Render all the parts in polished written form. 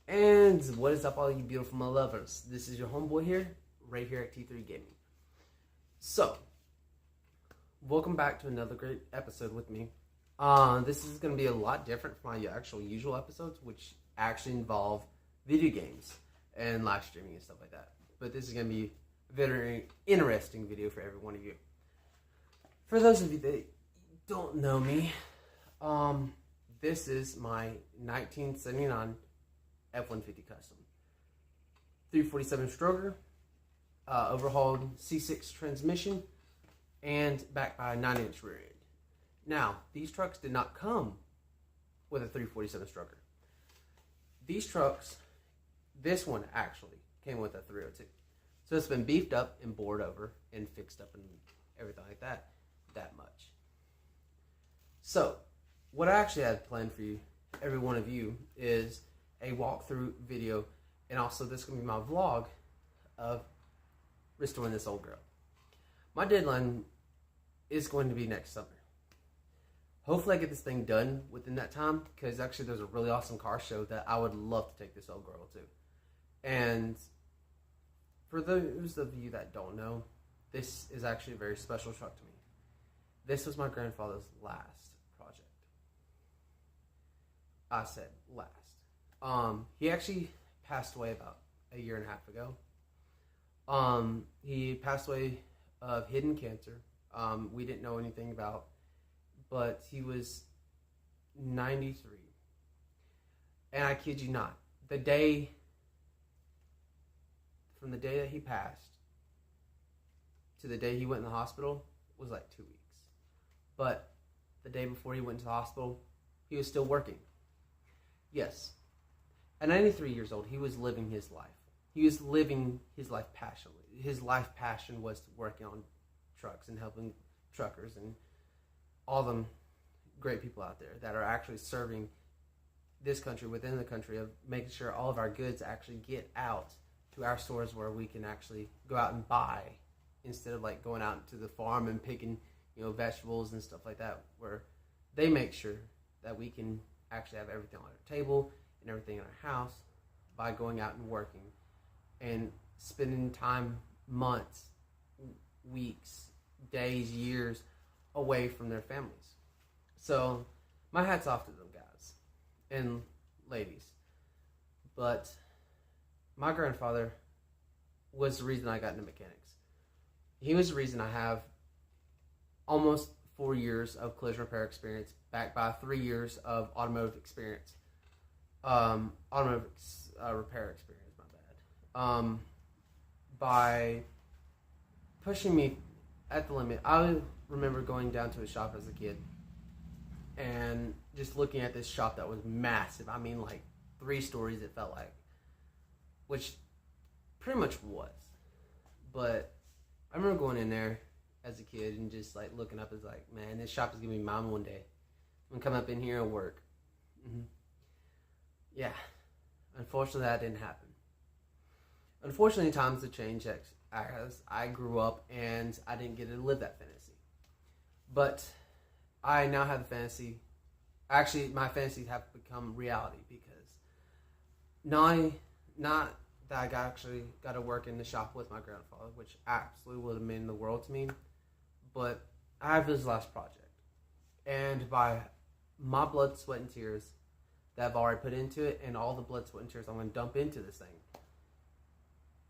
And what is up, all you beautiful my lovers? This is your homeboy here, right here at T3 Gaming. So, welcome back to another great episode with me. This is going to be a lot different from my actual usual episodes, which actually involve video games and live streaming and stuff like that. But this is going to be a very interesting video for every one of you. For those of you that don't know me, this is my 1979 F150 custom. 347 stroker, overhauled C6 transmission, and backed by a 9-inch rear end. Now, these trucks did not come with a 347 stroker. These trucks, this one actually came with a 302. So it's been beefed up and bored over and fixed up and everything like that much. So, what I actually had planned for you, every one of you, is a walkthrough video, and also this is going to be my vlog of restoring this old girl. My deadline is going to be next summer. Hopefully I get this thing done within that time, because actually there's a really awesome car show that I would love to take this old girl to. And for those of you that don't know, this is actually a very special truck to me. This was my grandfather's last project. I said last. He actually passed away about a year and a half ago. He passed away of hidden cancer. We didn't know anything about, but he was 93. And I kid you not, from the day that he passed to the day he went in the hospital was like 2 weeks. But the day before he went to the hospital, he was still working. Yes. At 93 years old, he was living his life. He was living his life passionately. His life passion was working on trucks and helping truckers and all them great people out there that are actually serving this country within the country, of making sure all of our goods actually get out to our stores where we can actually go out and buy, instead of like going out to the farm and picking, vegetables and stuff like that, where they make sure that we can actually have everything on our table and everything in our house by going out and working and spending time, months, weeks, days, years away from their families. So my hat's off to them guys and ladies. But my grandfather was the reason I got into mechanics. He was the reason I have almost 4 years of collision repair experience, backed by 3 years of automotive experience. Automotive repair experience, my bad. By pushing me at the limit. I remember going down to a shop as a kid and just looking at this shop that was massive. I mean, like 3 stories it felt like, which pretty much was. But I remember going in there as a kid and just like looking up, as like, man, this shop is gonna be mine one day. I'm gonna come up in here and work. Yeah, unfortunately that didn't happen. Unfortunately, times have changed as I grew up and I didn't get to live that fantasy. But I now have the fantasy. Actually, my fantasies have become reality, because not that I actually got to work in the shop with my grandfather, which absolutely would have meant the world to me, but I have his last project. And by my blood, sweat, and tears that I've already put into it, and all the blood, sweat, and tears I'm going to dump into this thing,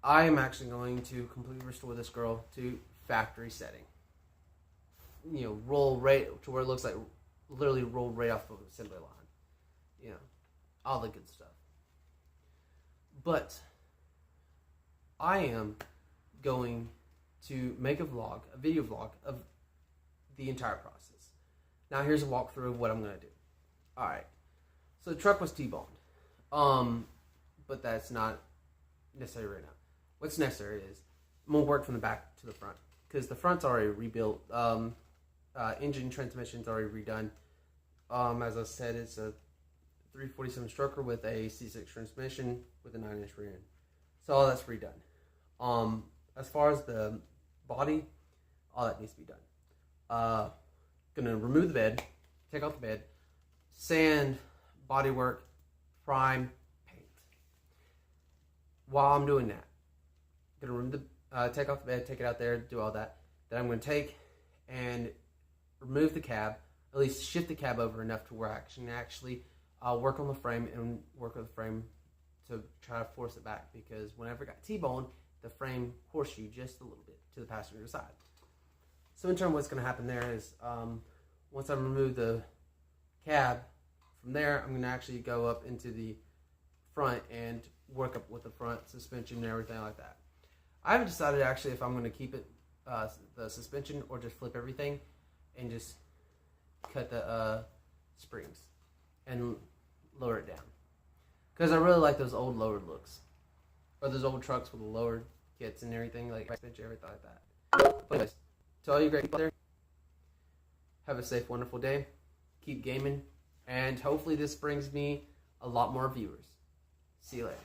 I am actually going to completely restore this girl to factory setting. Roll right to where it looks like literally rolled right off of the assembly line. All the good stuff. But I am going to make a video vlog of the entire process. Now here's a walkthrough of what I'm going to do. Alright, so the truck was T-boned. But that's not necessary right now. What's necessary is I'm going to work from the back to the front, because the front's already rebuilt. Engine transmission's already redone. As I said, it's a 347 stroker with a C6 transmission with a 9-inch rear end. So all that's redone. As far as the body, all that needs to be done. Gonna remove the bed, take off the bed, sand, bodywork, prime, paint. while I'm doing that, I'm going to take off the bed, take it out there, do all that. Then I'm going to take and remove the cab, at least shift the cab over enough to where I can actually work on the frame and work with the frame to try to force it back, because whenever it got T-boned, the frame horseshoe just a little bit to the passenger side. So in turn, what's going to happen there is once I remove the cab, from there I'm going to actually go up into the front and work up with the front suspension and everything like that. I haven't decided actually if I'm going to keep it the suspension or just flip everything and just cut the springs and lower it down, because I really like those old lowered looks, or those old trucks with the lowered kits and everything, like suspension, everything like that. But anyways, to all you great people out there, have a safe, wonderful day. Keep gaming, and hopefully this brings me a lot more viewers. See you later.